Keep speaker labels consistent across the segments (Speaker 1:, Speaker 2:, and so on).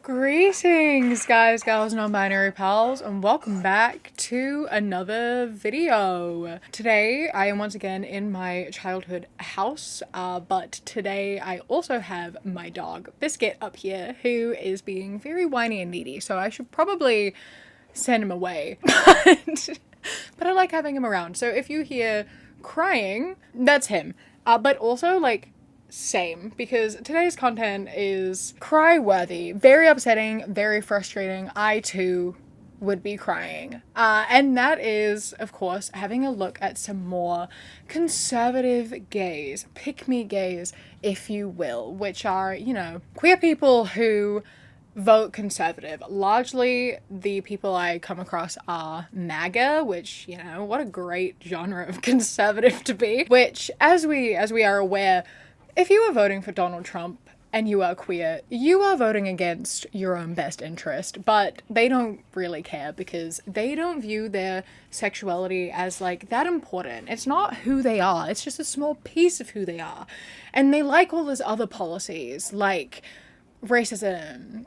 Speaker 1: Greetings, guys, gals, non-binary pals, and welcome back to another video. Today, I am once again in my childhood house, but today I also have my dog, Biscuit, up here, who is being very whiny and needy, so I should probably send him away, but I like having him around, so if you hear crying, that's him, but also, like, same, because today's content is cry-worthy, very upsetting, very frustrating. I too would be crying. And that is, of course, having a look at some more conservative gays, pick-me gays, if you will, which are, you know, queer people who vote conservative. Largely, the people I come across are MAGA, which, you know, what a great genre of conservative to be, which, as we are aware, if you are voting for Donald Trump and you are queer, you are voting against your own best interest, but they don't really care because they don't view their sexuality as, like, that important. It's not who they are, it's just a small piece of who they are. And they like all those other policies, like racism.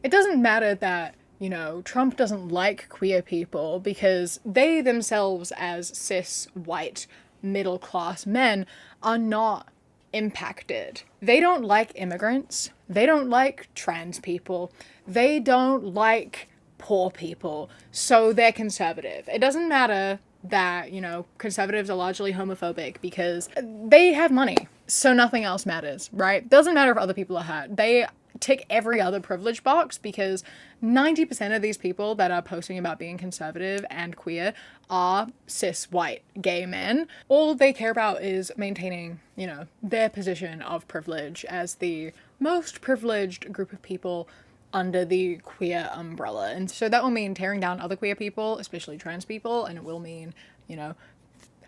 Speaker 1: It doesn't matter that, you know, Trump doesn't like queer people because they themselves, as cis, white, middle-class men, are not impacted. They don't like immigrants. They don't like trans people. They don't like poor people. So they're conservative. It doesn't matter that, you know, conservatives are largely homophobic because they have money. So nothing else matters, right? Doesn't matter if other people are hurt. They tick every other privilege box because 90% of these people that are posting about being conservative and queer are cis, white, gay men. All they care about is maintaining, you know, their position of privilege as the most privileged group of people under the queer umbrella. And so that will mean tearing down other queer people, especially trans people, and it will mean, you know,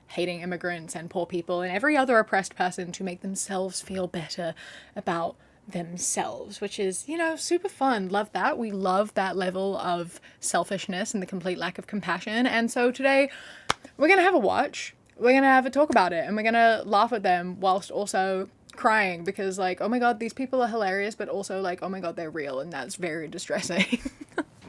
Speaker 1: hating immigrants and poor people and every other oppressed person to make themselves feel better about themselves, which is, you know, super fun. Love that. We love that level of selfishness and the complete lack of compassion. And so today we're gonna have a watch, we're gonna have a talk about it, and we're gonna laugh at them whilst also crying because, like, oh my god, these people are hilarious, but also, like, oh my god, they're real, and that's very distressing.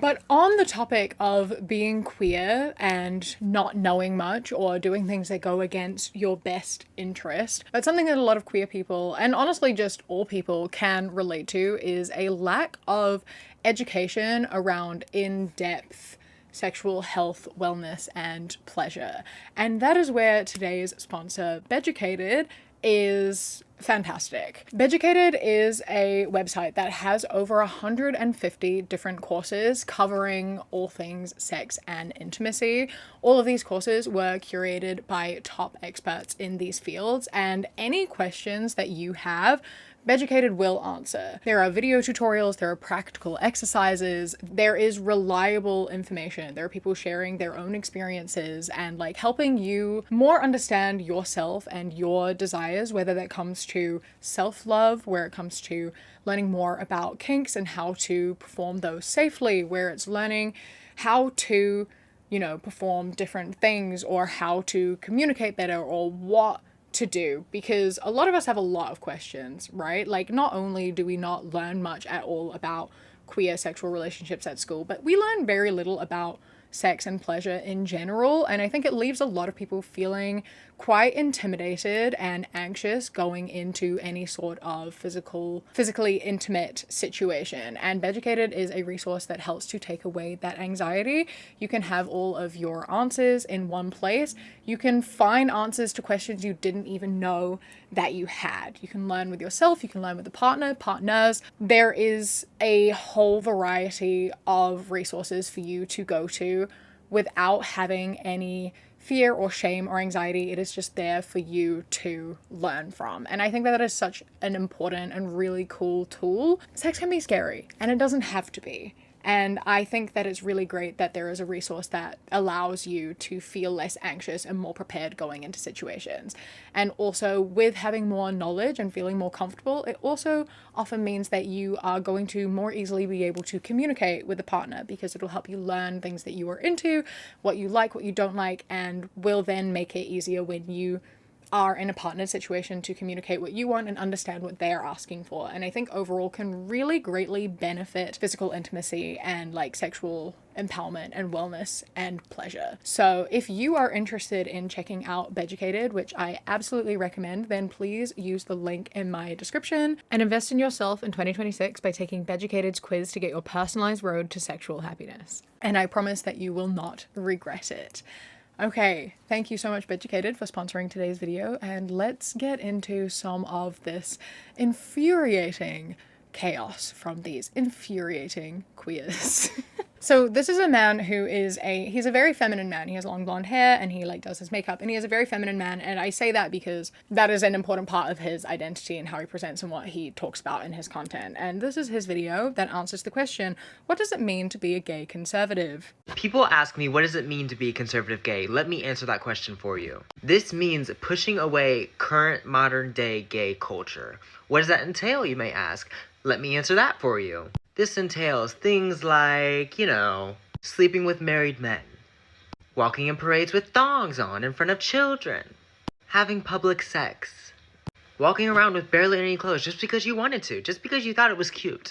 Speaker 1: But on the topic of being queer and not knowing much or doing things that go against your best interest, that's something that a lot of queer people, and honestly just all people, can relate to, is a lack of education around in-depth sexual health, wellness, and pleasure. And that is where today's sponsor, Beducated, is fantastic. Beducated is a website that has over 150 different courses covering all things sex and intimacy. All of these courses were curated by top experts in these fields, and any questions that you have, Beducated will answer. There are video tutorials, there are practical exercises, there is reliable information. There are people sharing their own experiences and, like, helping you more understand yourself and your desires, whether that comes to self-love, where it comes to learning more about kinks and how to perform those safely, where it's learning how to, you know, perform different things or how to communicate better or what to do, because a lot of us have a lot of questions, right? Like, not only do we not learn much at all about queer sexual relationships at school, but we learn very little about sex and pleasure in general, and I think it leaves a lot of people feeling quite intimidated and anxious going into any sort of physically intimate situation. And Beducated is a resource that helps to take away that anxiety. You can have all of your answers in one place. You can find answers to questions you didn't even know that you had. You can learn with yourself, you can learn with a partner, partners. There is a whole variety of resources for you to go to without having any fear or shame or anxiety. It is just there for you to learn from. And I think that is such an important and really cool tool. Sex can be scary, and it doesn't have to be. And I think that it's really great that there is a resource that allows you to feel less anxious and more prepared going into situations. And also, with having more knowledge and feeling more comfortable, it also often means that you are going to more easily be able to communicate with a partner, because it'll help you learn things that you are into, what you like, what you don't like, and will then make it easier when you are in a partnered situation to communicate what you want and understand what they're asking for. And I think overall can really greatly benefit physical intimacy and like sexual empowerment and wellness and pleasure. So if you are interested in checking out Beducated, which I absolutely recommend, then please use the link in my description and invest in yourself in 2026 by taking Beducated's quiz to get your personalized road to sexual happiness. And I promise that you will not regret it. Okay, thank you so much Beducated for sponsoring today's video, and let's get into some of this infuriating chaos from these infuriating queers. So this is a man who is he's a very feminine man. He has long blonde hair and he like does his makeup, and he is a very feminine man. And I say that because that is an important part of his identity and how he presents and what he talks about in his content. And this is his video that answers the question, what does it mean to be a gay conservative?
Speaker 2: People ask me, what does it mean to be a conservative gay? Let me answer that question for you. This means pushing away current modern day gay culture. What does that entail, you may ask? Let me answer that for you. This entails things like, sleeping with married men, walking in parades with thongs on in front of children, having public sex, walking around with barely any clothes just because you wanted to, just because you thought it was cute,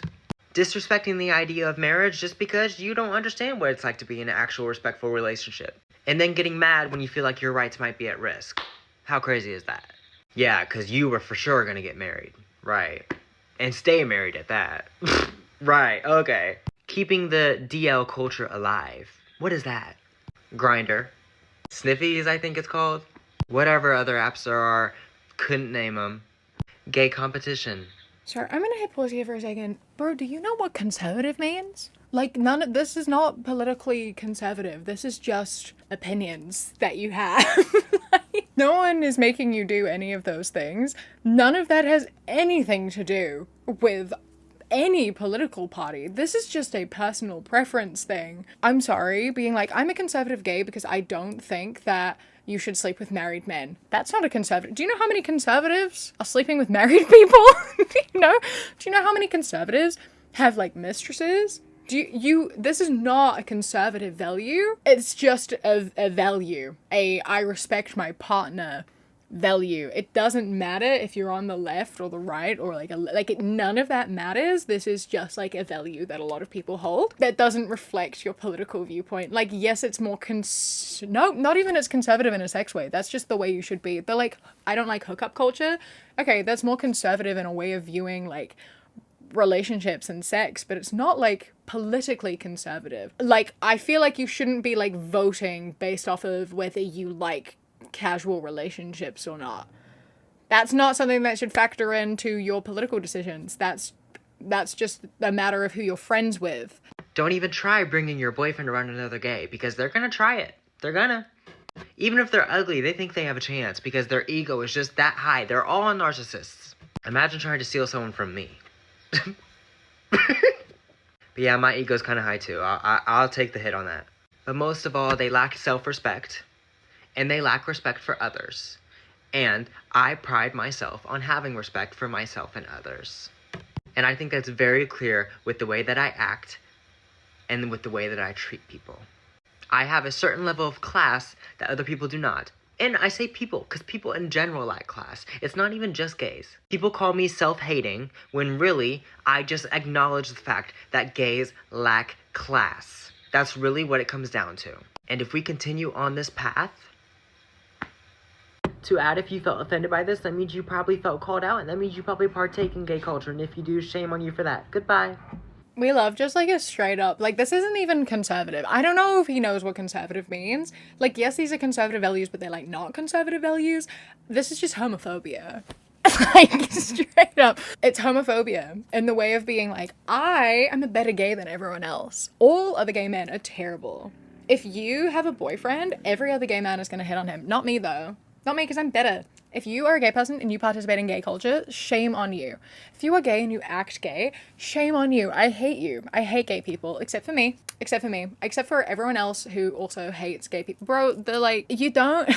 Speaker 2: disrespecting the idea of marriage just because you don't understand what it's like to be in an actual respectful relationship, and then getting mad when you feel like your rights might be at risk. How crazy is that? Yeah, because you were for sure going to get married, right? And stay married at that. Right, okay. Keeping the DL culture alive. What is that? Grindr. Sniffies, I think it's called. Whatever other apps there are. Couldn't name them. Gay competition.
Speaker 1: Sorry, I'm gonna hit pause here for a second. Bro, do you know what conservative means? Like, this is not politically conservative. This is just opinions that you have. Like, no one is making you do any of those things. None of that has anything to do with any political party. This is just a personal preference thing. I'm sorry, being like, I'm a conservative gay because I don't think that you should sleep with married men. That's not a conservative. Do you know how many conservatives are sleeping with married people? Do you know how many conservatives have like mistresses? This is not a conservative value. It's just a value. I respect my partner value. It doesn't matter if you're on the left or the right or none of that matters. This is just like a value that a lot of people hold that doesn't reflect your political viewpoint. Like, yes, it's more no, not even it's conservative in a sex way. That's just the way you should be. But like, I don't like hookup culture. Okay, that's more conservative in a way of viewing like relationships and sex, but it's not like politically conservative. Like, I feel like you shouldn't be like voting based off of whether you like casual relationships or not. That's not something that should factor into your political decisions. That's just a matter of who you're friends with.
Speaker 2: Don't even try bringing your boyfriend around another gay, because they're gonna try it. They're gonna. Even if they're ugly, they think they have a chance because their ego is just that high. They're all narcissists. Imagine trying to steal someone from me. But yeah, my ego's kind of high too. I'll take the hit on that. But most of all, they lack self-respect. And they lack respect for others. And I pride myself on having respect for myself and others. And I think that's very clear with the way that I act and with the way that I treat people. I have a certain level of class that other people do not. And I say people, because people in general lack class. It's not even just gays. People call me self-hating, when really, I just acknowledge the fact that gays lack class. That's really what it comes down to. And if we continue on this path, to add, if you felt offended by this, that means you probably felt called out, and that means you probably partake in gay culture, and if you do, shame on you for that. Goodbye.
Speaker 1: We love just like a straight up, like, this isn't even conservative. I don't know if he knows what conservative means. Like, yes, these are conservative values, but they're like not conservative values. This is just homophobia. Like, straight up. It's homophobia in the way of being like, I am a better gay than everyone else. All other gay men are terrible. If you have a boyfriend, every other gay man is gonna hit on him. Not me though. Not me, because I'm better. If you are a gay person and you participate in gay culture, shame on you. If you are gay and you act gay, shame on you. I hate you. I hate gay people, except for me. Except for me. Except for everyone else who also hates gay people. Bro, they're like, you don't...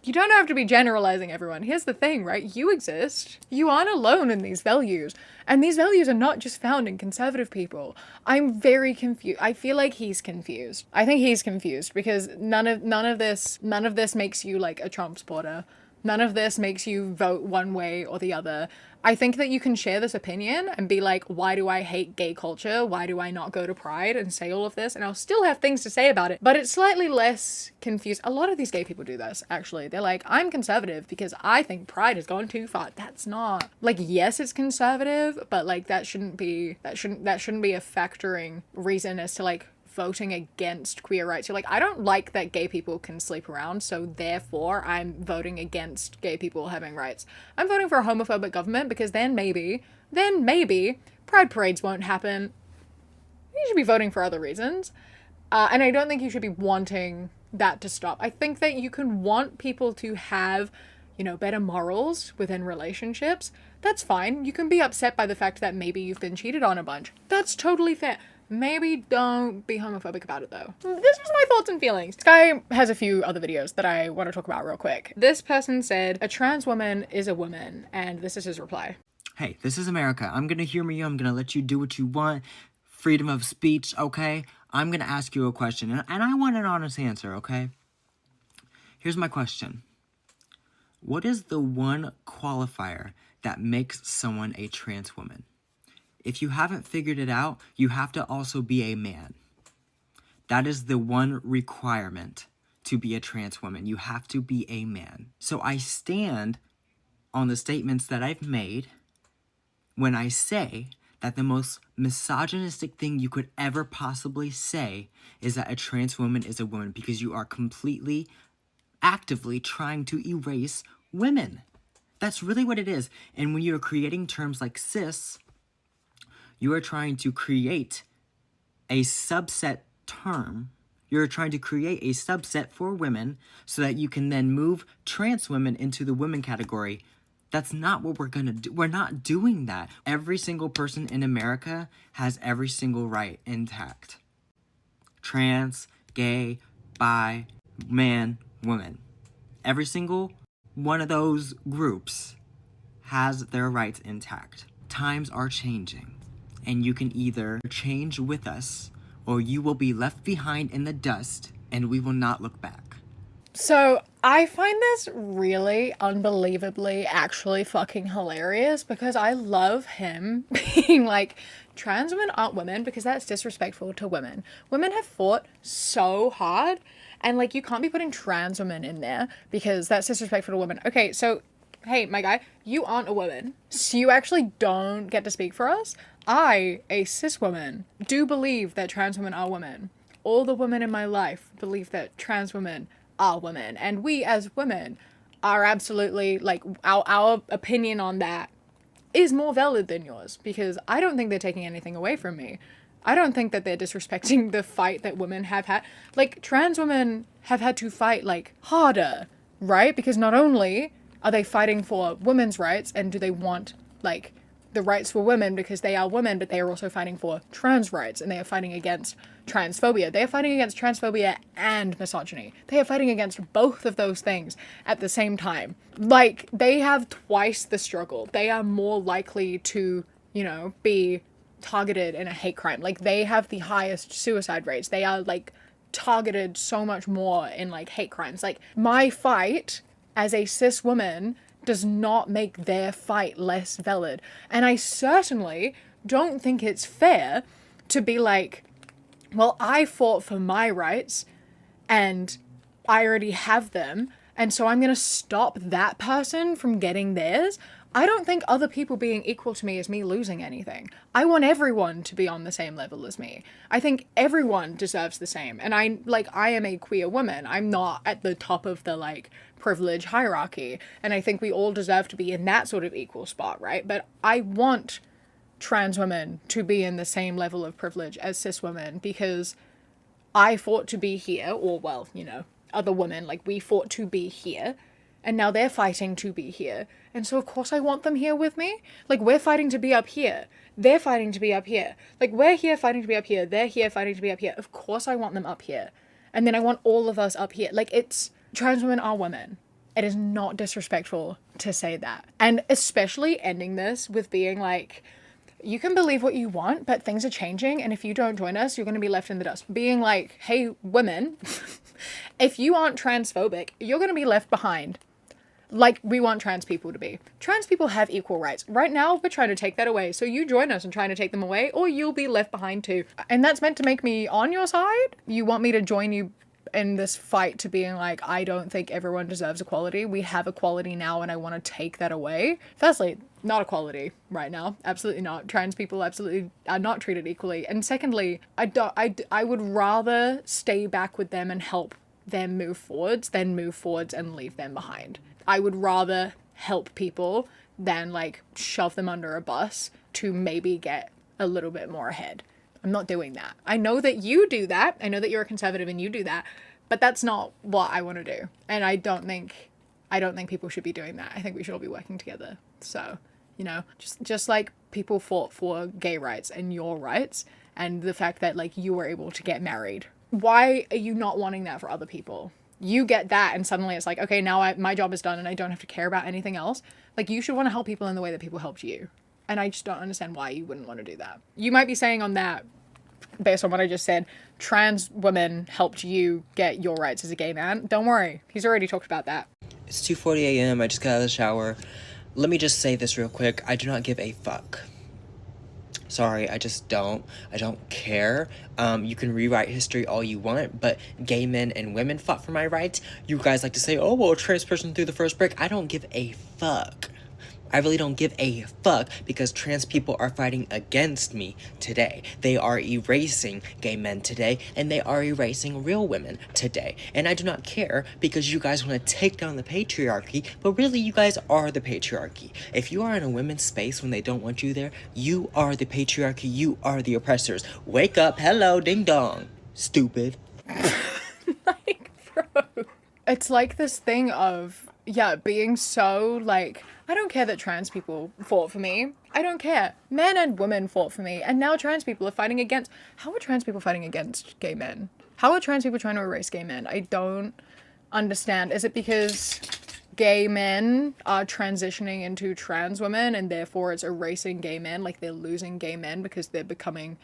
Speaker 1: You don't have to be generalizing everyone. Here's the thing, right? You exist. You aren't alone in these values. And these values are not just found in conservative people. I'm very confused. I feel like he's confused. I think he's confused because none of this makes you like a Trump supporter. None of this makes you vote one way or the other. I think that you can share this opinion and be like, why do I hate gay culture? Why do I not go to Pride and say all of this? And I'll still have things to say about it, but it's slightly less confused. A lot of these gay people do this, actually. They're like, I'm conservative because I think Pride has gone too far. That's not, like, yes, it's conservative, but like that shouldn't be a factoring reason as to like voting against queer rights. You're like, I don't like that gay people can sleep around, so therefore I'm voting against gay people having rights. I'm voting for a homophobic government because then maybe pride parades won't happen. You should be voting for other reasons. And I don't think you should be wanting that to stop. I think that you can want people to have, you know, better morals within relationships. That's fine. You can be upset by the fact that maybe you've been cheated on a bunch. That's totally fair. Maybe don't be homophobic about it though. This was my thoughts and feelings. This guy has a few other videos that I want to talk about real quick. This person said, a trans woman is a woman, and this is his reply.
Speaker 3: Hey, this is America. I'm gonna humor you. I'm gonna let you do what you want. Freedom of speech, okay? I'm gonna ask you a question, and I want an honest answer, okay? Here's my question. What is the one qualifier that makes someone a trans woman? If you haven't figured it out, you have to also be a man. That is the one requirement to be a trans woman. You have to be a man. So I stand on the statements that I've made when I say that the most misogynistic thing you could ever possibly say is that a trans woman is a woman, because you are completely, actively trying to erase women. That's really what it is. And when you're creating terms like cis, you are trying to create a subset term. You're trying to create a subset for women so that you can then move trans women into the women category. That's not what we're gonna do. We're not doing that. Every single person in America has every single right intact. Trans, gay, bi, man, woman. Every single one of those groups has their rights intact. Times are changing. And you can either change with us, or you will be left behind in the dust, and we will not look back.
Speaker 1: So I find this really unbelievably actually fucking hilarious, because I love him being like, trans women aren't women, because that's disrespectful to women. Women have fought so hard, and like, you can't be putting trans women in there because that's disrespectful to women. Okay, so hey, my guy, you aren't a woman, so you actually don't get to speak for us. I, a cis woman, do believe that trans women are women. All the women in my life believe that trans women are women. And we as women are absolutely, like, our opinion on that is more valid than yours, because I don't think they're taking anything away from me. I don't think that they're disrespecting the fight that women have had. Like, trans women have had to fight, like, harder, right? Because not only are they fighting for women's rights, and do they want, like, the rights for women because they are women, but they are also fighting for trans rights, and they are fighting against transphobia. They are fighting against transphobia and misogyny. They are fighting against both of those things at the same time. Like, they have twice the struggle. They are more likely to, you know, be targeted in a hate crime. Like, they have the highest suicide rates. They are, like, targeted so much more in, like, hate crimes. Like, my fight as a cis woman does not make their fight less valid. And I certainly don't think it's fair to be like, well, I fought for my rights and I already have them, and so I'm gonna stop that person from getting theirs. I don't think other people being equal to me is me losing anything. I want everyone to be on the same level as me. I think everyone deserves the same. And I am a queer woman. I'm not at the top of the, like, privilege hierarchy. And I think we all deserve to be in that sort of equal spot, right? But I want trans women to be in the same level of privilege as cis women, because I fought to be here, or, well, you know, other women, like, we fought to be here. And now they're fighting to be here. And so, of course, I want them here with me. Like, we're fighting to be up here. They're fighting to be up here. Like, we're here fighting to be up here. They're here fighting to be up here. Of course I want them up here. And then I want all of us up here. Like, it's... Trans women are women. It is not disrespectful to say that. And especially ending this with being like, you can believe what you want, but things are changing, and if you don't join us, you're going to be left in the dust. Being like, hey, women, if you aren't transphobic, you're going to be left behind. like we want trans people to be. Trans people have equal rights. Right now, we're trying to take that away. So you join us in trying to take them away, or you'll be left behind too. And that's meant to make me on your side? You want me to join you in this fight to being like, I don't think everyone deserves equality. We have equality now, and I want to take that away. Firstly, not equality right now. Absolutely not. Trans people absolutely are not treated equally. And secondly, I would rather stay back with them and help them move forwards than move forwards and leave them behind. I would rather help people than like shove them under a bus to maybe get a little bit more ahead. I'm not doing that. I know that you do that. I know that you're a conservative and you do that, but that's not what I want to do. And I don't think people should be doing that. I think we should all be working together. So, you know, just like people fought for gay rights and your rights and the fact that like you were able to get married. Why are you not wanting that for other people? You get that and suddenly it's like, okay, now my job is done and I don't have to care about anything else. Like, you should want to help people in the way that people helped you. And I just don't understand why you wouldn't want to do that. You might be saying on that, based on what I just said, trans women helped you get your rights as a gay man. Don't worry. He's already talked about that.
Speaker 3: It's 2:40 a.m. I just got out of the shower. Let me just say this real quick. I do not give a fuck. Sorry, I just don't. I don't care. You can rewrite history all you want, but gay men and women fought for my rights. You guys like to say, oh, well, a trans person threw the first brick. I don't give a fuck. I really don't give a fuck because trans people are fighting against me today. They are erasing gay men today, and they are erasing real women today. And I do not care because you guys want to take down the patriarchy, but really you guys are the patriarchy. If you are in a women's space when they don't want you there, you are the patriarchy, you are the oppressors. Wake up, hello, ding dong, stupid.
Speaker 1: Like, bro. It's like this thing of, yeah, being so like, I don't care that trans people fought for me. I don't care. Men and women fought for me. And now trans people are fighting against... How are trans people fighting against gay men? How are trans people trying to erase gay men? I don't understand. Is it because gay men are transitioning into trans women and therefore it's erasing gay men? Like they're losing gay men because they're becoming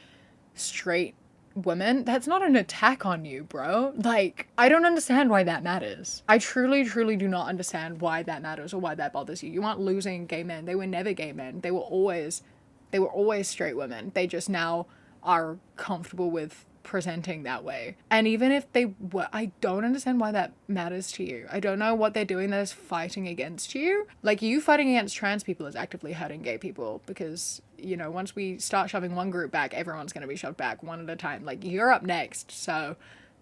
Speaker 1: straight women? That's not an attack on you, bro. Like, I don't understand why that matters. I truly do not understand why that matters or why that bothers you. You aren't losing gay men. They were never gay men. They were always straight women. They just now are comfortable with presenting that way. And even if they were, I don't understand why that matters to you. I don't know what they're doing that is fighting against you. Like, you fighting against trans people is actively hurting gay people because, you know, once we start shoving one group back, everyone's going to be shoved back one at a time. Like, you're up next, so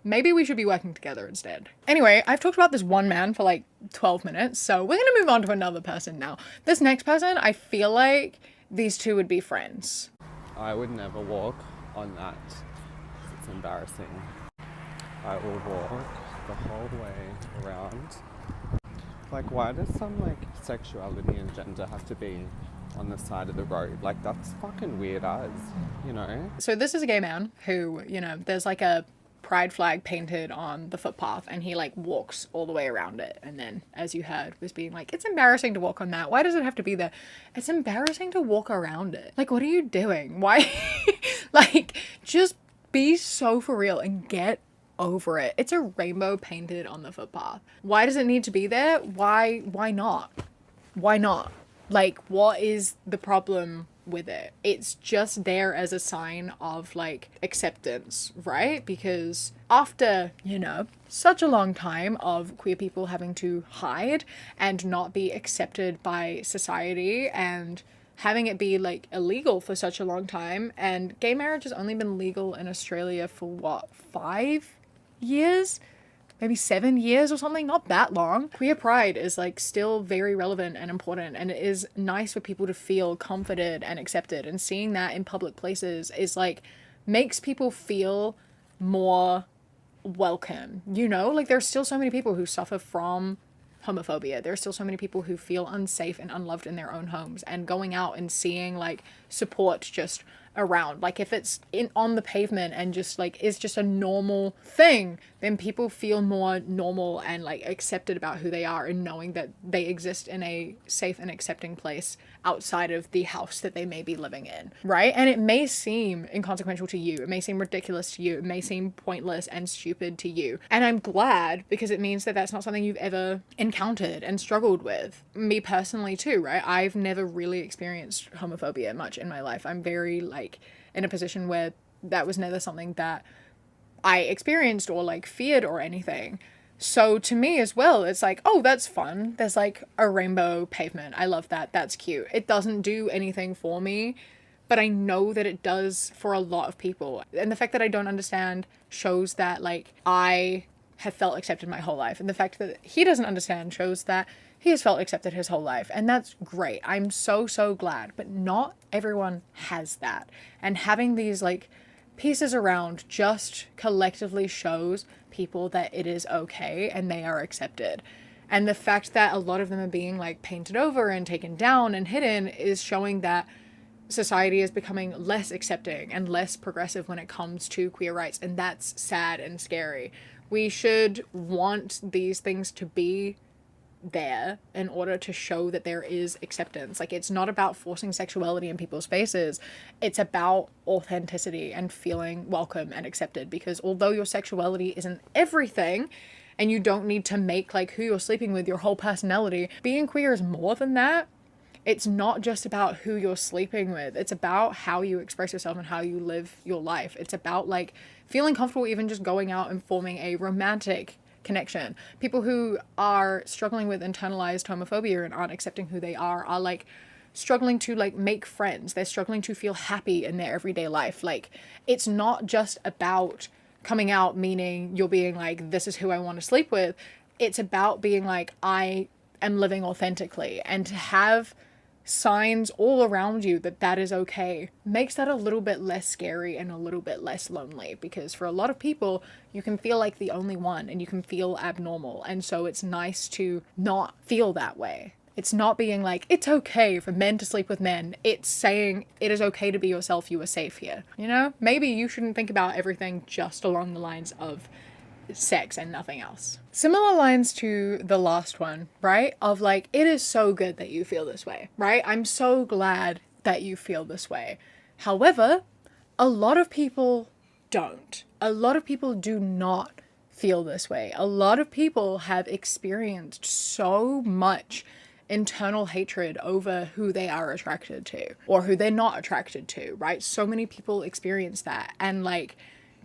Speaker 1: maybe we should be working together instead. Anyway, I've talked about this one man for like 12 minutes, so we're going to move on to another person now. This next person, I feel like these two would be friends.
Speaker 4: I would never walk on that. It's embarrassing. I will walk the whole way around. Like, why does some like sexuality and gender have to be on the side of the road? Like, that's fucking weird as, you know?
Speaker 1: So this is a gay man who, you know, there's like a pride flag painted on the footpath and he like walks all the way around it, and then, as you heard, was being like, it's embarrassing to walk on that. Why does it have to be there? It's embarrassing to walk around it. Like, what are you doing? Why? Like, just be so for real and get over it. It's a rainbow painted on the footpath. Why does it need to be there? Why not? Why not? Like, what is the problem with it? It's just there as a sign of like acceptance, right? Because after, you know, such a long time of queer people having to hide and not be accepted by society and having it be like illegal for such a long time, and gay marriage has only been legal in Australia for what, 5 years? Maybe 7 years or something, not that long. Queer pride is like still very relevant and important, and it is nice for people to feel comforted and accepted, and seeing that in public places is like makes people feel more welcome, you know? Like, there's still so many people who suffer from homophobia. There's still so many people who feel unsafe and unloved in their own homes, and going out and seeing like support just around. Like if it's on the pavement and just like is just a normal thing, then people feel more normal and like accepted about who they are, and knowing that they exist in a safe and accepting place outside of the house that they may be living in, right? And it may seem inconsequential to you, it may seem ridiculous to you, it may seem pointless and stupid to you, and I'm glad, because it means that that's not something you've ever encountered and struggled with. Me personally too, right? I've never really experienced homophobia much in my life. I'm very like in a position where that was never something that I experienced or like feared or anything. So to me as well, it's like, oh, that's fun. There's like a rainbow pavement. I love that. That's cute. It doesn't do anything for me, but I know that it does for a lot of people. And the fact that I don't understand shows that like I have felt accepted my whole life. And the fact that he doesn't understand shows that he has felt accepted his whole life. And that's great. I'm so, so glad. But not everyone has that. And having these like pieces around just collectively shows people that it is okay and they are accepted. And the fact that a lot of them are being like painted over and taken down and hidden is showing that society is becoming less accepting and less progressive when it comes to queer rights. And that's sad and scary. We should want these things to be there in order to show that there is acceptance. Like it's not about forcing sexuality in people's faces. It's about authenticity and feeling welcome and accepted, because although your sexuality isn't everything and you don't need to make like who you're sleeping with your whole personality, being queer is more than that. It's not just about who you're sleeping with. It's about how you express yourself and how you live your life. It's about like feeling comfortable even just going out and forming a romantic connection. People who are struggling with internalized homophobia and aren't accepting who they are like struggling to like make friends. They're struggling to feel happy in their everyday life. Like it's not just about coming out, meaning you're being like, this is who I want to sleep with. It's about being like, I am living authentically, and to have signs all around you that that is okay makes that a little bit less scary and a little bit less lonely, because for a lot of people you can feel like the only one and you can feel abnormal, and so it's nice to not feel that way. It's not being like, it's okay for men to sleep with men. It's saying it is okay to be yourself. You are safe here. You know, maybe you shouldn't think about everything just along the lines of sex and nothing else. Similar lines to the last one, right? Of like, it is so good that you feel this way, right? I'm so glad that you feel this way. However, a lot of people don't. A lot of people do not feel this way. A lot of people have experienced so much internal hatred over who they are attracted to or who they're not attracted to, right? So many people experience that, and like,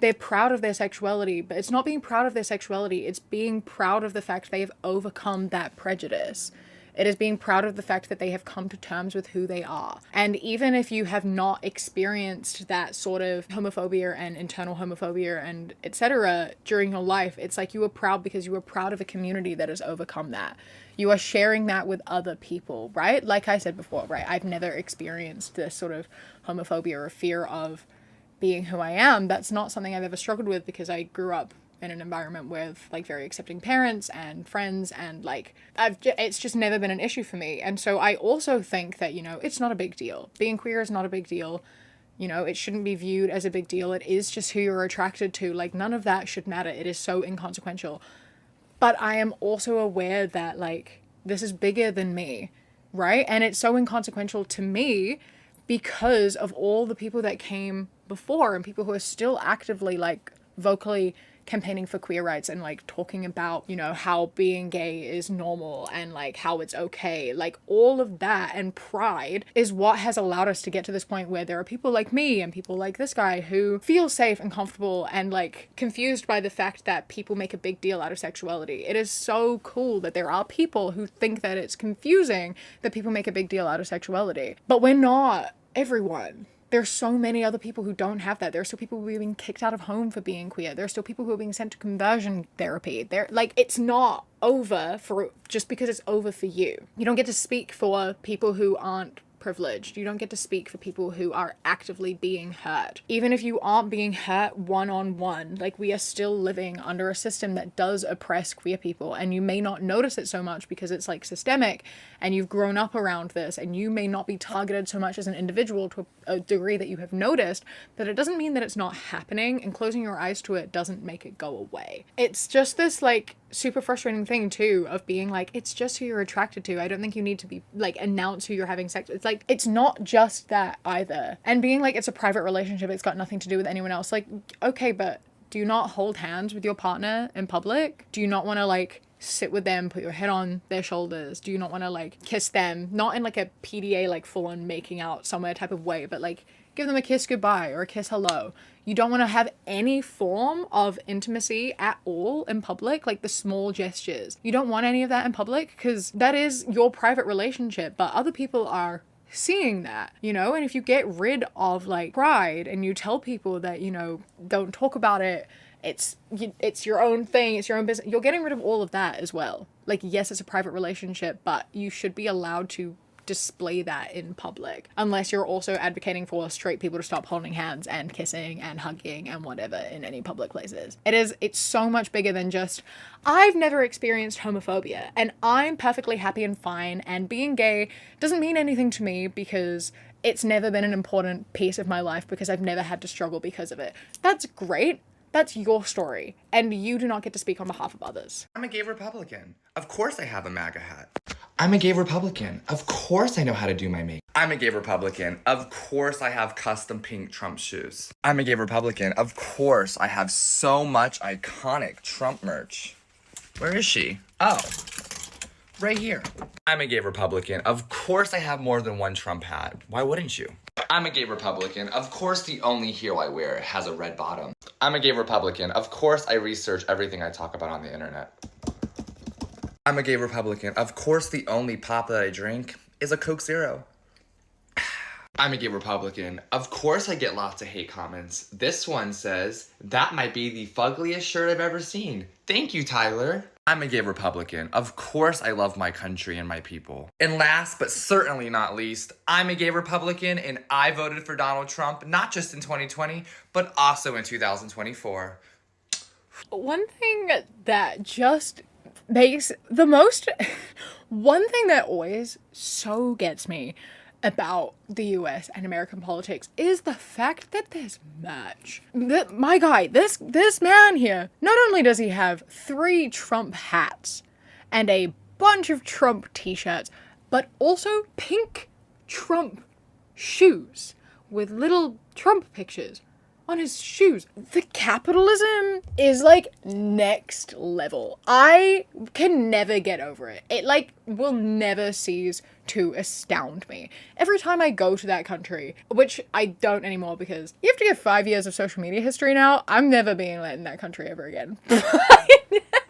Speaker 1: they're proud of their sexuality, but it's not being proud of their sexuality. It's being proud of the fact they have overcome that prejudice. It is being proud of the fact that they have come to terms with who they are. And even if you have not experienced that sort of homophobia and internal homophobia and etc. during your life, it's like you are proud because you are proud of a community that has overcome that. You are sharing that with other people, right? Like I said before, right? I've never experienced this sort of homophobia or fear of being who I am. That's not something I've ever struggled with, because I grew up in an environment with like very accepting parents and friends, and like it's just never been an issue for me. And so I also think that, you know, it's not a big deal. Being queer is not a big deal. You know, it shouldn't be viewed as a big deal. It is just who you're attracted to. Like none of that should matter. It is so inconsequential. But I am also aware that like this is bigger than me, right? And it's so inconsequential to me because of all the people that came before and people who are still actively like vocally campaigning for queer rights and like talking about, you know, how being gay is normal and like how it's okay. Like all of that and pride is what has allowed us to get to this point where there are people like me and people like this guy who feel safe and comfortable and like confused by the fact that people make a big deal out of sexuality. It is so cool that there are people who think that it's confusing that people make a big deal out of sexuality, but we're not everyone. There's so many other people who don't have that. There are still people who are being kicked out of home for being queer. There are still people who are being sent to conversion therapy. They're like, it's not over for just because it's over for you. You don't get to speak for people who aren't privileged. You don't get to speak for people who are actively being hurt. Even if you aren't being hurt one-on-one, like, we are still living under a system that does oppress queer people, and you may not notice it so much because it's like systemic and you've grown up around this, and you may not be targeted so much as an individual to a degree that you have noticed, but it doesn't mean that it's not happening, and closing your eyes to it doesn't make it go away. It's just this like super frustrating thing too of being like, it's just who you're attracted to. I don't think you need to be like announce who you're having sex with. It's like, it's not just that either. And being like, it's a private relationship, it's got nothing to do with anyone else. Like, okay, but do you not hold hands with your partner in public? Do you not want to like sit with them, put your head on their shoulders? Do you not want to like kiss them? Not in like a PDA, like full on making out somewhere type of way, but like give them a kiss goodbye or a kiss hello. You don't want to have any form of intimacy at all in public, like the small gestures. You don't want any of that in public because that is your private relationship, but other people are seeing that, you know? And if you get rid of like pride and you tell people that, you know, don't talk about it, it's your own thing, it's your own business, you're getting rid of all of that as well. Like, yes, it's a private relationship, but you should be allowed to display that in public, unless you're also advocating for straight people to stop holding hands and kissing and hugging and whatever in any public places. It's so much bigger than just, I've never experienced homophobia and I'm perfectly happy and fine, and being gay doesn't mean anything to me because it's never been an important piece of my life because I've never had to struggle because of it. That's great. That's your story, and you do not get to speak on behalf of others.
Speaker 5: I'm a gay Republican. Of course I have a MAGA hat. I'm a gay Republican. Of course I know how to do my makeup. I'm a gay Republican. Of course I have custom pink Trump shoes. I'm a gay Republican. Of course I have so much iconic Trump merch. Where is she? Oh, right here. I'm a gay Republican. Of course I have more than one Trump hat. Why wouldn't you? I'm a gay Republican. Of course the only heel I wear has a red bottom. I'm a gay Republican. Of course I research everything I talk about on the internet. I'm a gay Republican. Of course the only pop that I drink is a Coke Zero. I'm a gay Republican. Of course I get lots of hate comments. This one says, that might be the fuggliest shirt I've ever seen. Thank you, Tyler. I'm a gay Republican. Of course I love my country and my people. And last but certainly not least, I'm a gay Republican and I voted for Donald Trump, not just in 2020, but also in 2024.
Speaker 1: One thing that just makes the most, one thing that always so gets me about the US and American politics is the fact that there's merch. My guy, this man here, not only does he have 3 Trump hats and a bunch of Trump t-shirts, but also pink Trump shoes with little Trump pictures on his shoes. The capitalism is like next level. I can never get over it. It like will never cease to astound me. Every time I go to that country, which I don't anymore because you have to get 5 years of social media history now, I'm never being let in that country ever again.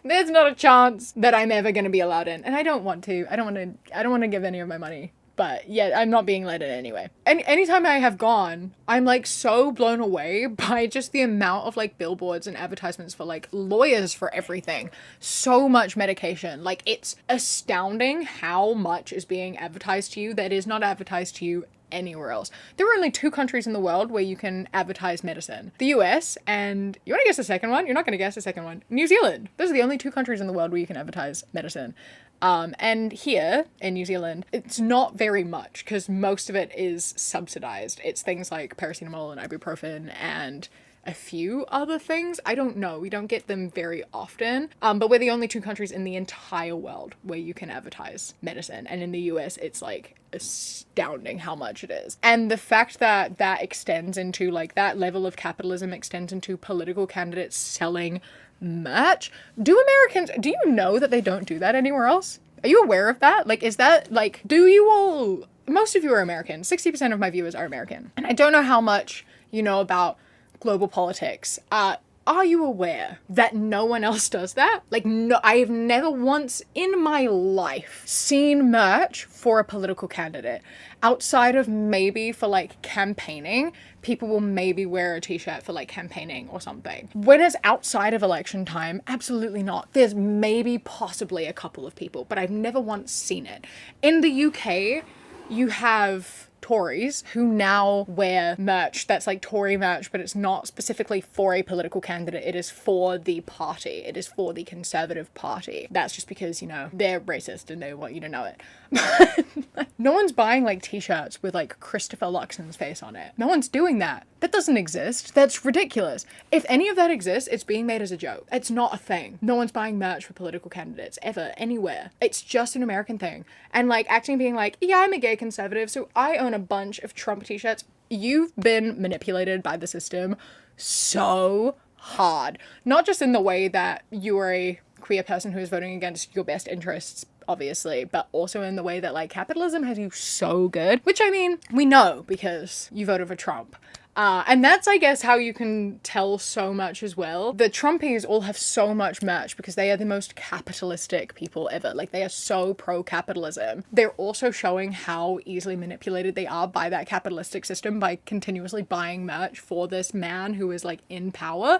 Speaker 1: There's not a chance that I'm ever going to be allowed in, and I don't want to. I don't want to give any of my money. But yeah, I'm not being let in anyway. And anytime I have gone, I'm like so blown away by just the amount of like billboards and advertisements for like lawyers for everything. So much medication. Like, it's astounding how much is being advertised to you that is not advertised to you anywhere else. There are only 2 countries in the world where you can advertise medicine. The US and, you want to guess the second one? You're not going to guess the second one. New Zealand. Those are the only 2 countries in the world where you can advertise medicine. And here in New Zealand, it's not very much because most of it is subsidized. It's things like paracetamol and ibuprofen and a few other things. I don't know. We don't get them very often. But we're the only 2 countries in the entire world where you can advertise medicine. And in the US, it's like astounding how much it is. And the fact that that extends into like that level of capitalism extends into political candidates selling merch. Do you know that they don't do that anywhere else? Are you aware of that? Like, is that like, do you all, most of you are American. 60% of my viewers are American. And I don't know how much you know about global politics. Are you aware that no one else does that? Like, no, I have never once in my life seen merch for a political candidate. Outside of maybe for like campaigning, people will maybe wear a t-shirt for like campaigning or something. When it's outside of election time, absolutely not. There's maybe possibly a couple of people, but I've never once seen it. In the UK, you have Tories who now wear merch that's like Tory merch, but it's not specifically for a political candidate. It is for the party. It is for the Conservative Party. That's just because, you know, they're racist and they want you to know it. No one's buying like t-shirts with like Christopher Luxon's face on it. No one's doing that. That doesn't exist. That's ridiculous. If any of that exists, it's being made as a joke. It's not a thing. No one's buying merch for political candidates ever, anywhere. It's just an American thing. And like acting being like, yeah, I'm a gay conservative, so I own a bunch of Trump t-shirts. You've been manipulated by the system so hard. Not just in the way that you are a queer person who is voting against your best interests, obviously, but also in the way that like capitalism has you so good, which I mean, we know because you voted for Trump. And that's, I guess, how you can tell so much as well. The Trumpies all have so much merch because they are the most capitalistic people ever. Like, they are so pro-capitalism. They're also showing how easily manipulated they are by that capitalistic system by continuously buying merch for this man who is, like, in power.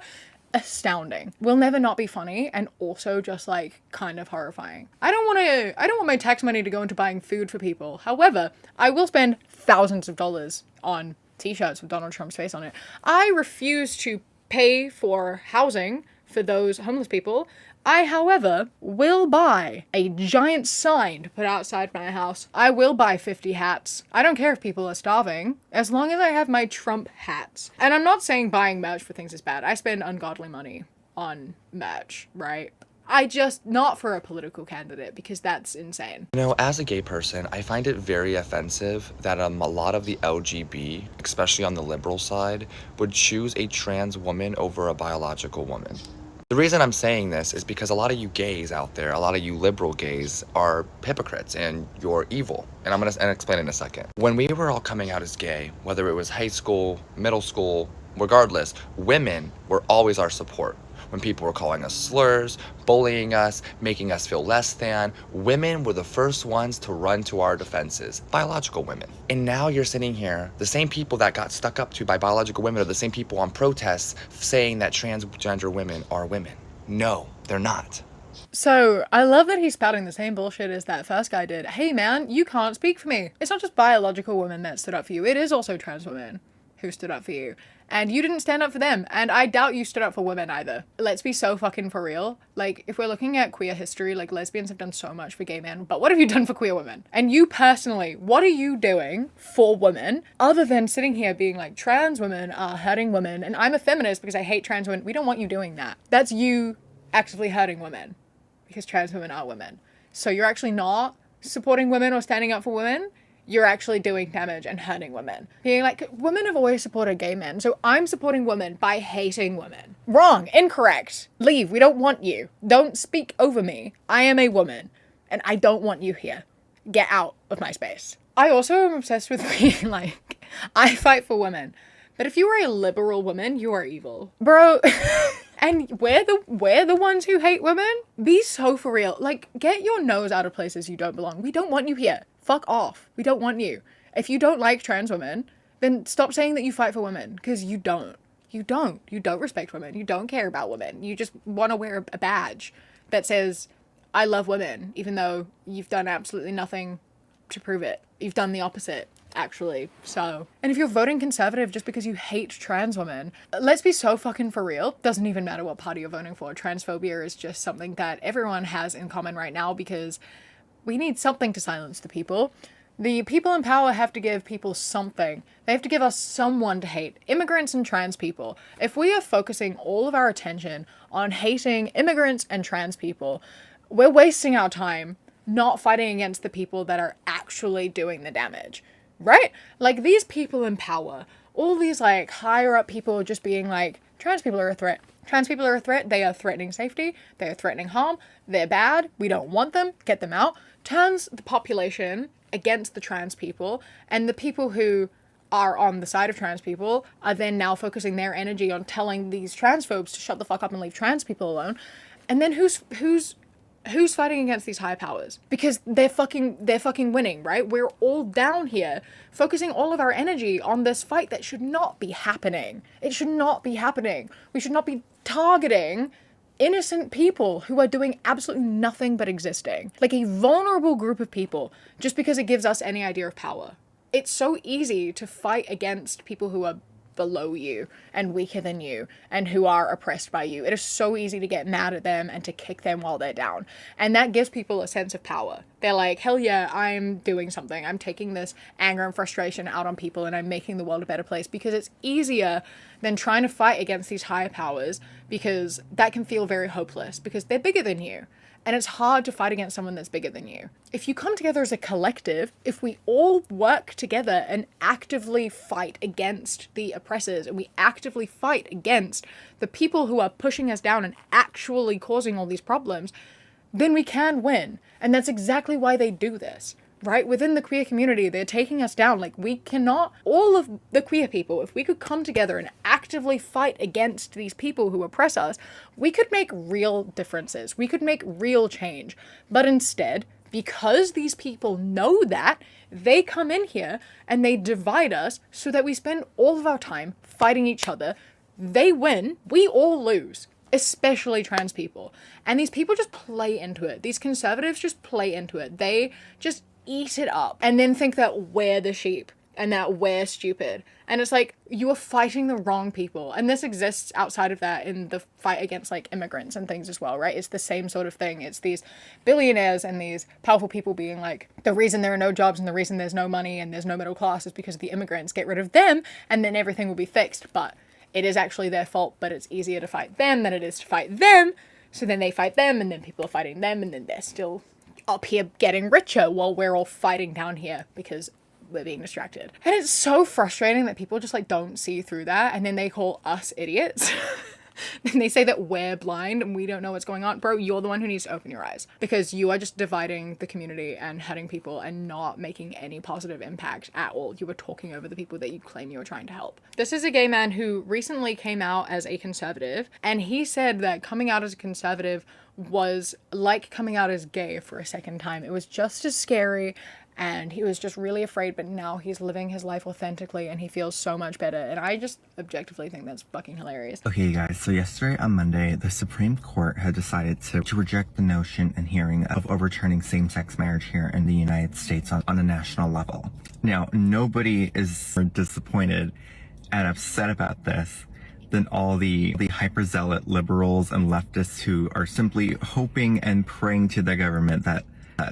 Speaker 1: Astounding. Will never not be funny, and also just like kind of horrifying. I don't want my tax money to go into buying food for people. However, I will spend thousands of dollars on t-shirts with Donald Trump's face on it. I refuse to pay for housing for those homeless people. I, however, will buy a giant sign to put outside my house. I will buy 50 hats. I don't care if people are starving, as long as I have my Trump hats. And I'm not saying buying merch for things is bad. I spend ungodly money on merch, right? Not for a political candidate, because that's insane.
Speaker 5: You know, as a gay person, I find it very offensive that a lot of the LGB, especially on the liberal side, would choose a trans woman over a biological woman. The reason I'm saying this is because a lot of you gays out there, a lot of you liberal gays are hypocrites and you're evil. And I'm going to explain in a second. When we were all coming out as gay, whether it was high school, middle school, regardless, women were always our support. When people were calling us slurs, bullying us, making us feel less than, women were the first ones to run to our defenses, biological women. And now you're sitting here, the same people that got stuck up to by biological women are the same people on protests saying that transgender women are women. No, they're not.
Speaker 1: So, I love that he's spouting the same bullshit as that first guy did. Hey man, you can't speak for me. It's not just biological women that stood up for you, it is also trans women who stood up for you. And you didn't stand up for them. And I doubt you stood up for women either. Let's be so fucking for real. Like, if we're looking at queer history, like, lesbians have done so much for gay men. But what have you done for queer women? And you personally, what are you doing for women other than sitting here being like, trans women are hurting women, and I'm a feminist because I hate trans women? We don't want you doing that. That's you actively hurting women because trans women are women. So you're actually not supporting women or standing up for women. You're actually doing damage and hurting women. Being like, women have always supported gay men, so I'm supporting women by hating women. Wrong. Incorrect. Leave. We don't want you. Don't speak over me. I am a woman, and I don't want you here. Get out of my space. I also am obsessed with being like, I fight for women. But if you are a liberal woman, you are evil. Bro, and we're the ones who hate women? Be so for real. Like, get your nose out of places you don't belong. We don't want you here. Fuck off. We don't want you. If you don't like trans women, then stop saying that you fight for women, because you don't. You don't. You don't respect women. You don't care about women. You just want to wear a badge that says, I love women, even though you've done absolutely nothing to prove it. You've done the opposite, actually. So, and if you're voting conservative just because you hate trans women, let's be so fucking for real. Doesn't even matter what party you're voting for. Transphobia is just something that everyone has in common right now, because we need something to silence the people. The people in power have to give people something. They have to give us someone to hate. Immigrants and trans people. If we are focusing all of our attention on hating immigrants and trans people, we're wasting our time not fighting against the people that are actually doing the damage. Right? Like, these people in power, all these like higher up people just being like, trans people are a threat. Trans people are a threat. They are threatening safety. They are threatening harm. They're bad. We don't want them. Get them out. Turns the population against the trans people, and the people who are on the side of trans people are then now focusing their energy on telling these transphobes to shut the fuck up and leave trans people alone. And then who's fighting against these high powers? Because they're fucking winning, right? We're all down here focusing all of our energy on this fight that should not be happening. It should not be happening. We should not be targeting innocent people who are doing absolutely nothing but existing. Like a vulnerable group of people, just because it gives us any idea of power. it's so easy to fight against people who are below you and weaker than you and who are oppressed by you. It is so easy to get mad at them and to kick them while they're down. And that gives people a sense of power. They're like, hell yeah, I'm doing something. I'm taking this anger and frustration out on people and I'm making the world a better place, because it's easier than trying to fight against these higher powers, because that can feel very hopeless because they're bigger than you. And it's hard to fight against someone that's bigger than you. If you come together as a collective, if we all work together and actively fight against the oppressors, and we actively fight against the people who are pushing us down and actually causing all these problems, then we can win. And that's exactly why they do this. Right? Within the queer community, they're taking us down. Like, we cannot, all of the queer people, if we could come together and actively fight against these people who oppress us, we could make real differences. We could make real change. But instead, because these people know that, they come in here and they divide us so that we spend all of our time fighting each other. They win, we all lose. Especially trans people. And these people just play into it. These conservatives just play into it. They just eat it up and then think that we're the sheep and that we're stupid. And it's like, you are fighting the wrong people. And this exists outside of that in the fight against like immigrants and things as well, right? It's the same sort of thing. It's these billionaires and these powerful people being like, the reason there are no jobs and the reason there's no money and there's no middle class is because of the immigrants. Get rid of them and then everything will be fixed. But it is actually their fault, but it's easier to fight them than it is to fight them. So then they fight them and then people are fighting them and then they're still up here getting richer while we're all fighting down here because we're being distracted. And it's so frustrating that people just like don't see through that, and then they call us idiots. And they say that we're blind and we don't know what's going on. Bro, you're the one who needs to open your eyes, because you are just dividing the community and hurting people and not making any positive impact at all. You are talking over the people that you claim you are trying to help. This is a gay man who recently came out as a conservative, and he said that coming out as a conservative was like coming out as gay for a second time. It was just as scary, and he was just really afraid, but now he's living his life authentically and he feels so much better. And I just objectively think that's fucking hilarious.
Speaker 6: Okay, guys, so yesterday on Monday, the Supreme Court had decided to reject the notion and hearing of overturning same-sex marriage here in the United States on a national level. Now, nobody is more disappointed and upset about this than all the hyper-zealot liberals and leftists who are simply hoping and praying to the government that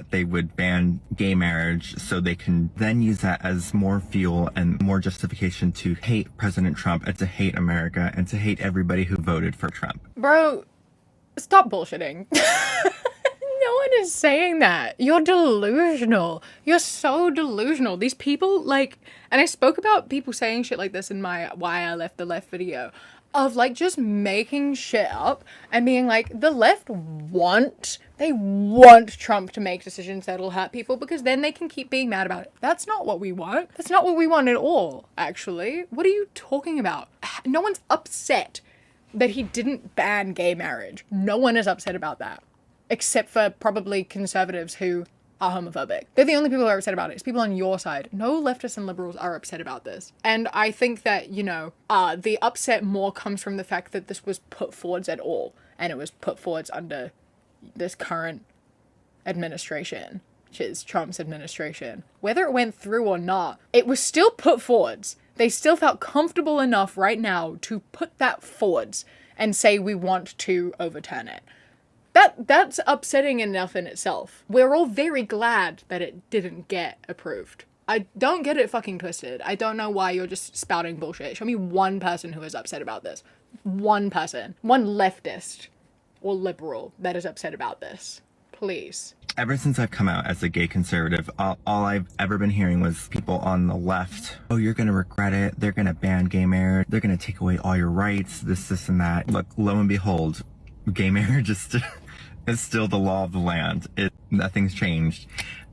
Speaker 6: they would ban gay marriage so they can then use that as more fuel and more justification to hate President Trump and to hate America and to hate everybody who voted for Trump.
Speaker 1: Bro, stop bullshitting. No one is saying that. You're delusional. You're so delusional. These people, like, and I spoke about people saying shit like this in my Why I Left the Left video, of like just making shit up and being like, the left want Trump to make decisions that'll hurt people because then they can keep being mad about it. That's not what we want. That's not what we want at all, actually. What are you talking about? No one's upset that he didn't ban gay marriage. No one is upset about that. Except for probably conservatives who are homophobic. They're the only people who are upset about it. It's people on your side. No leftists and liberals are upset about this. And I think that, you know, the upset more comes from the fact that this was put forwards at all. And it was put forwards under this current administration, which is Trump's administration. Whether it went through or not, it was still put forwards. They still felt comfortable enough right now to put that forwards and say we want to overturn it. That's upsetting enough in itself. We're all very glad that it didn't get approved. I don't get it fucking twisted. I don't know why you're just spouting bullshit. Show me one person who is upset about this. One person. One leftist or liberal that is upset about this. Please.
Speaker 6: Ever since I've come out as a gay conservative, all I've ever been hearing was people on the left, oh, you're gonna regret it, they're gonna ban gay marriage, they're gonna take away all your rights, this and that. Look, lo and behold, gay marriage is still the law of the land. Nothing's changed.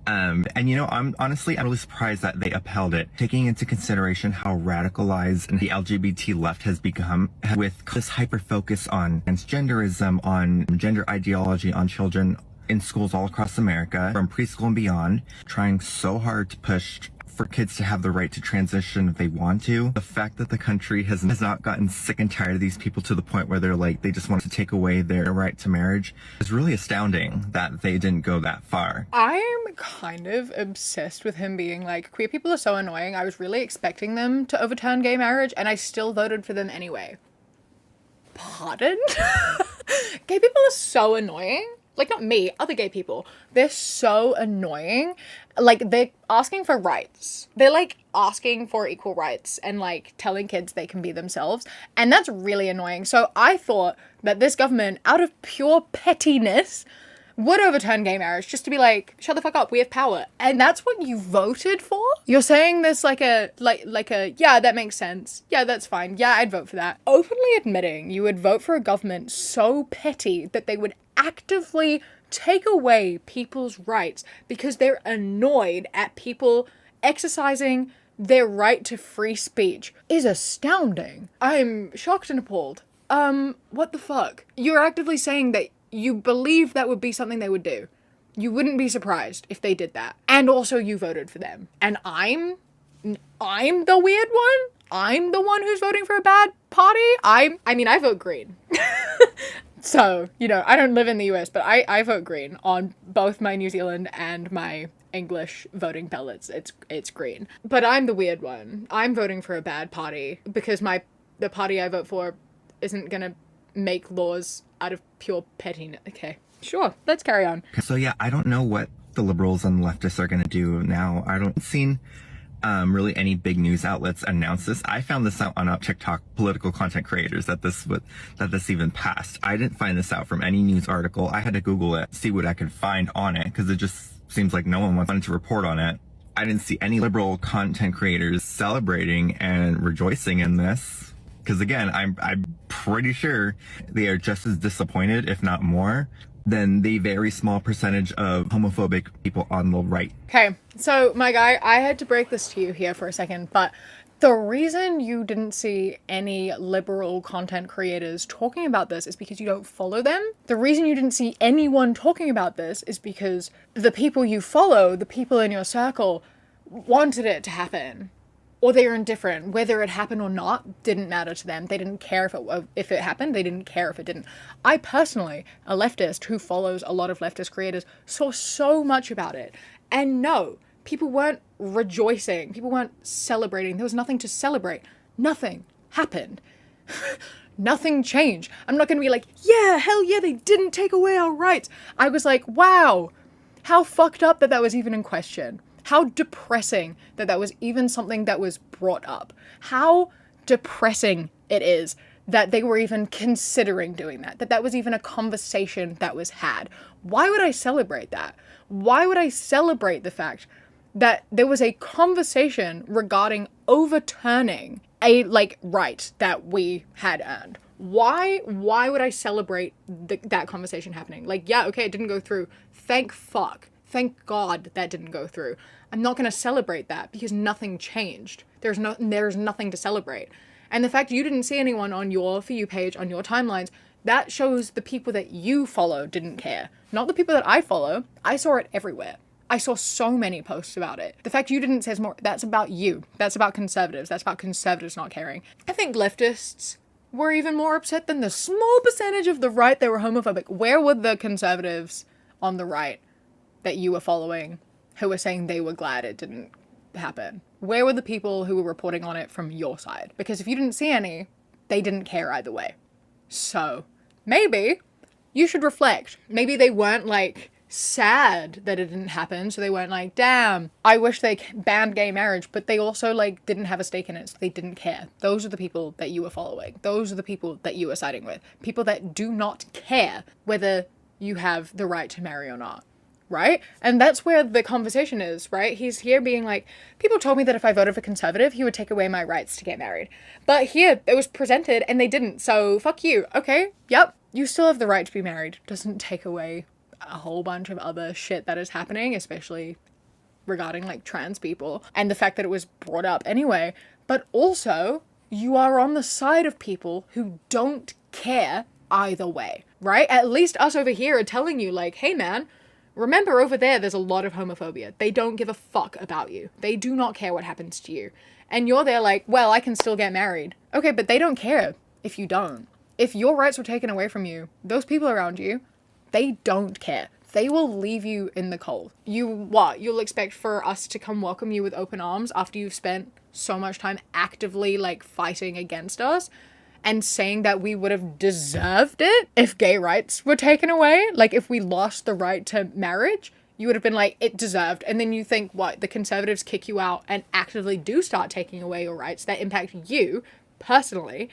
Speaker 6: And you know, I'm really surprised that they upheld it, taking into consideration how radicalized the LGBT left has become with this hyper focus on transgenderism, on gender ideology, on children in schools all across America, from preschool and beyond, trying so hard to push for kids to have the right to transition if they want to. The fact that the country has not gotten sick and tired of these people to the point where they're like, they just want to take away their right to marriage is really astounding that they didn't go that far.
Speaker 1: I'm kind of obsessed with him being like, queer people are so annoying. I was really expecting them to overturn gay marriage and I still voted for them anyway. Pardon? Gay people are so annoying. Like, not me, other gay people. They're so annoying. Like, they're asking for rights. They're, like, asking for equal rights and, like, telling kids they can be themselves. And that's really annoying. So I thought that this government, out of pure pettiness, would overturn gay marriage just to be like, shut the fuck up, we have power. And that's what you voted for? You're saying this like a, yeah, that makes sense. Yeah, that's fine. Yeah, I'd vote for that. Openly admitting you would vote for a government so petty that they would actively take away people's rights because they're annoyed at people exercising their right to free speech is astounding. I'm shocked and appalled. What the fuck? You're actively saying that you believe that would be something they would do. You wouldn't be surprised if they did that. And also you voted for them. And I'm the weird one? I'm the one who's voting for a bad party? I mean, I vote green. So, you know, I don't live in the US, but I vote green on both my New Zealand and my English voting ballots. It's green. But I'm the weird one. I'm voting for a bad party because the party I vote for isn't gonna make laws out of pure pettiness. Okay, sure, let's carry on.
Speaker 6: So yeah, I don't know what the liberals and the leftists are going to do now. I don't seen really any big news outlets announce this. I found this out on TikTok political content creators that this even passed. I didn't find this out from any news article. I had to Google it, see what I could find on it, because it just seems like no one wanted to report on it. I didn't see any liberal content creators celebrating and rejoicing in this. Because again, I'm pretty sure they are just as disappointed, if not more, than the very small percentage of homophobic people on the right.
Speaker 1: Okay, so my guy, I had to break this to you here for a second, but the reason you didn't see any liberal content creators talking about this is because you don't follow them. The reason you didn't see anyone talking about this is because the people you follow, the people in your circle, wanted it to happen. Or they were indifferent. Whether it happened or not didn't matter to them. They didn't care if it happened. They didn't care if it didn't. I personally, a leftist who follows a lot of leftist creators, saw so much about it. And no, people weren't rejoicing. People weren't celebrating. There was nothing to celebrate. Nothing happened. Nothing changed. I'm not going to be like, yeah, hell yeah, they didn't take away our rights. I was like, wow, how fucked up that was even in question. How depressing that was even something that was brought up. How depressing it is that they were even considering doing that. That was even a conversation that was had. Why would I celebrate that? Why would I celebrate the fact that there was a conversation regarding overturning a, right that we had earned? Why would I celebrate that conversation happening? Yeah, okay, it didn't go through. Thank fuck. Thank God that didn't go through. I'm not going to celebrate that because nothing changed. There's nothing to celebrate. And the fact you didn't see anyone on your For You page, on your timelines, that shows the people that you follow didn't care. Not the people that I follow. I saw it everywhere. I saw so many posts about it. The fact you didn't say more, that's about you. That's about conservatives. That's about conservatives not caring. I think leftists were even more upset than the small percentage of the right that were homophobic. Where were the conservatives on the right that you were following who were saying they were glad it didn't happen? Where were the people who were reporting on it from your side? Because if you didn't see any, they didn't care either way. So maybe you should reflect. Maybe they weren't sad that it didn't happen, so they weren't damn, I wish they banned gay marriage, but they also didn't have a stake in it, so they didn't care. Those are the people that you were following. Those are the people that you were siding with. People that do not care whether you have the right to marry or not. Right? And that's where the conversation is, right? He's here being like, people told me that if I voted for conservative, he would take away my rights to get married. But here, it was presented and they didn't, so fuck you. Okay, yep, you still have the right to be married. Doesn't take away a whole bunch of other shit that is happening, especially regarding trans people, and the fact that it was brought up anyway. But also, you are on the side of people who don't care either way, right? At least us over here are telling you hey man, Remember, over there's a lot of homophobia. They don't give a fuck about you. They do not care what happens to you. And you're there like, well, I can still get married. Okay, but they don't care if you don't. If your rights were taken away from you, those people around you, they don't care. They will leave you in the cold. You'll expect for us to come welcome you with open arms after you've spent so much time actively like fighting against us and saying that we would have deserved it if gay rights were taken away? Like if we lost the right to marriage, you would have been like, it deserved. And then you think, what, the conservatives kick you out and actively do start taking away your rights that impact you personally.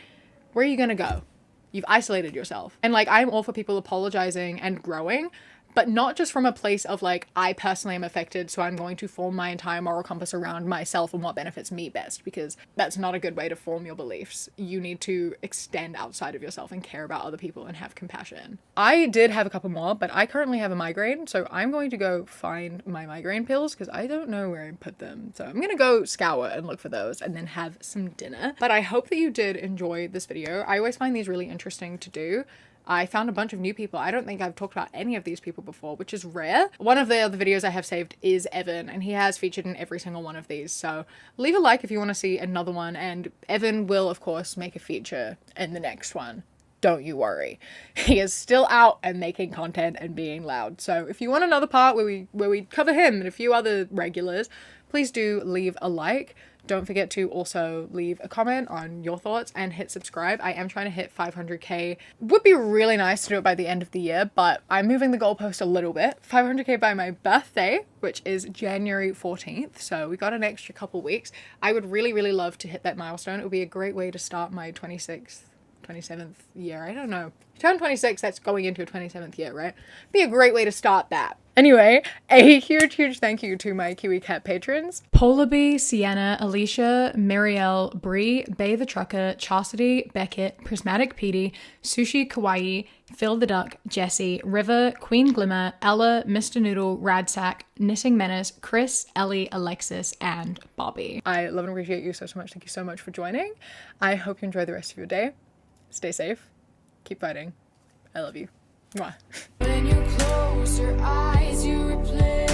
Speaker 1: Where are you gonna go? You've isolated yourself. And like, I'm all for people apologizing and growing, but not just from a place of like, I personally am affected, so I'm going to form my entire moral compass around myself and what benefits me best, because that's not a good way to form your beliefs. You need to extend outside of yourself and care about other people and have compassion. I did have a couple more, but I currently have a migraine, so I'm going to go find my migraine pills because I don't know where I put them. So I'm gonna go scour and look for those and then have some dinner. But I hope that you did enjoy this video. I always find these really interesting to do. I found a bunch of new people. I don't think I've talked about any of these people before, which is rare. One of the other videos I have saved is Evan, and he has featured in every single one of these. So leave a like if you want to see another one, and Evan will, of course, make a feature in the next one. Don't you worry. He is still out and making content and being loud. So if you want another part where we cover him and a few other regulars, please do leave a like. Don't forget to also leave a comment on your thoughts and hit subscribe. I am trying to hit 500k. Would be really nice to do it by the end of the year, but I'm moving the goalpost a little bit. 500k by my birthday, which is January 14th. So we got an extra couple weeks. I would really, really love to hit that milestone. It would be a great way to start my 27th year. I don't know. You turn 26, that's going into your 27th year, right? Be a great way to start that. Anyway, a huge thank you to my Kiwi Cat patrons. Polar Bee, Sienna, Alicia, Marielle, Bree, Bay the Trucker, Chastity, Beckett, Prismatic Petey, Sushi Kawaii, Phil the Duck, Jessie, River, Queen Glimmer, Ella, Mr. Noodle, Radsack, Knitting Menace, Chris, Ellie, Alexis, and Bobby. I love and appreciate you so much. Thank you so much for joining. I hope you enjoy the rest of your day. Stay safe. Keep fighting. I love you. Mwah.
Speaker 7: When you close your eyes, you replay